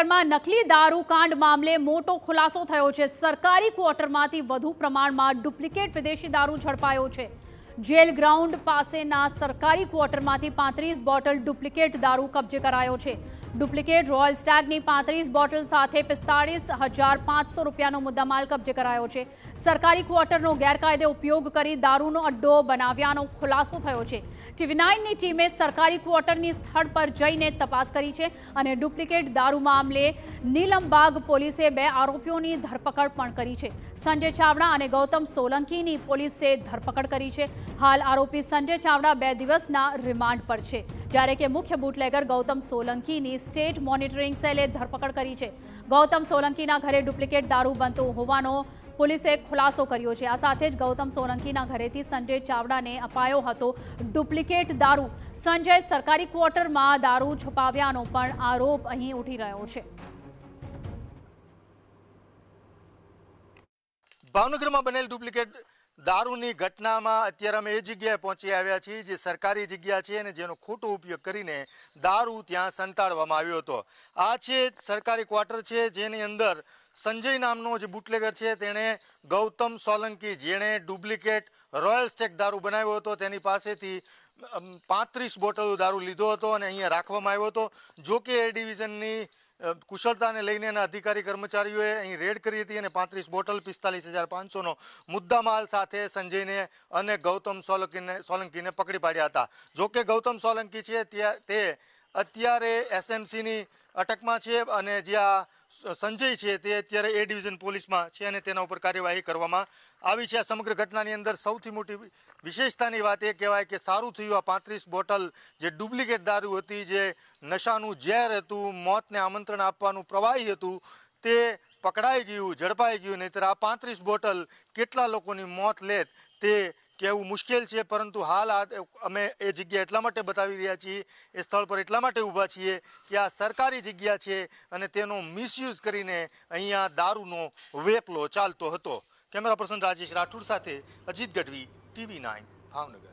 ભાવનગરમાં નકલી દારૂ કાંડ મામલે મોટો ખુલાસો થયો છે। સરકારી ક્વાર્ટરમાંથી વધુ પ્રમાણમાં ડુપ્લિકેટ વિદેશી દારૂ ઝડપાયો છે। જેલ ગ્રાઉન્ડ પાસેના સરકારી ક્વાર્ટરમાંથી 35 બોટલ ડુપ્લિકેટ દારૂ કબજે કરાયો છે। ડુપ્લિકેટ રોયલ સ્ટેગની 35 બોટલ સાથે 45,500 રૂપિયાનો મુદ્દામાલ કબજે કરાયો છે। સરકારી ક્વાર્ટરનો ગેરકાયદે ઉપયોગ કરી દારૂનો અડ્ડો બનાવ્યાનો ખુલાસો થયો છે। TV9ની ટીમે સરકારી ક્વાર્ટરની સ્થળ પર જઈને તપાસ કરી છે અને ડુપ્લિકેટ દારૂ મામલે નીલમબાગ પોલીસે 2 આરોપીઓની ધરપકડ પણ કરી છે। સંજય ચાવડા અને ગૌતમ સોલંકીની પોલીસે ધરપકડ કરી છે। હાલ આરોપી સંજય ચાવડા 2 દિવસના રિમાન્ડ પર છે, જ્યારે કે મુખ્ય બુટલેગર ગૌતમ સોલંકીની સ્ટેટ મોનિટરિંગ સેલે ધરપકડ કરી છે। ગૌતમ સોલંકીના ઘરે ડુપ્લિકેટ દારૂ બનતો હોવાનો પોલીસે ખુલાસો કર્યો છે। આ સાથે જ ગૌતમ સોલંકીના ઘરેથી સંજય ચાવડાને અપાયો હતો ડુપ્લિકેટ દારૂ। સંજય સરકારી ક્વાર્ટરમાં દારૂ છુપાવ્યાનો પણ આરોપ અહીં ઉઠી રહ્યો છે। ભાવનગરમાં બનેલ ડુપ્લિકેટ દારૂની ઘટનામાં અત્યારે અમે એ જગ્યાએ પહોંચી આવ્યા છીએ જે સરકારી જગ્યા છે અને જેનો ખોટો ઉપયોગ કરીને દારૂ ત્યાં સંતાડવામાં આવ્યો હતો। આ છે સરકારી ક્વાર્ટર છે, જેની અંદર સંજય નામનો જે બુટલેગર છે તેણે ગૌતમ સોલંકી, જેણે ડુપ્લિકેટ રોયલ સ્ટેગ દારૂ બનાવ્યો હતો, તેની પાસેથી 35 બોટલો દારૂ લીધો હતો અને અહીંયા રાખવામાં આવ્યો હતો। જો કે એ ડિવિઝનની કુશળતાને લઈને એના અધિકારી કર્મચારીઓએ અહીં રેડ કરી હતી અને 35 બોટલ 45,500નો મુદ્દામાલ સાથે સંજયને અને ગૌતમ સોલંકીને પકડી પાડ્યા હતા। જો કે ગૌતમ સોલંકી છે તે અત્યારે SMCની અટકમાં છે અને જ્યાં સંજય છે તે અત્યારે એ ડિવિઝન પોલીસમાં છે અને તેના ઉપર કાર્યવાહી કરવામાં આવી છે। આ સમગ્ર ઘટનાની અંદર સૌથી મોટી વિશેષતાની વાત એ કહેવાય કે સારું થયું આ 35 બોટલ જે ડુપ્લિકેટ દારૂ હતી, જે નશાનું ઝેર હતું, મોતને આમંત્રણ આપવાનું પ્રવાહી હતું, તે પકડાઈ ગયું, ઝડપાઈ ગયું। નહીંતર આ 35 બોટલ કેટલા લોકોની મોત લેત તે કહેવું મુશ્કેલ છે। પરંતુ હાલ અમે એ જગ્યા એટલા માટે બતાવી રહ્યા છીએ, એ સ્થળ પર એટલા માટે ઊભા છીએ કે આ સરકારી જગ્યા છે અને તેનો મિસયુઝ કરીને અહીંયા દારૂનો વેપલો ચાલતો હતો। કેમેરા પર્સન રાજેશ રાઠોડ સાથે અજીત ગઢવી, TV9 ભાવનગર।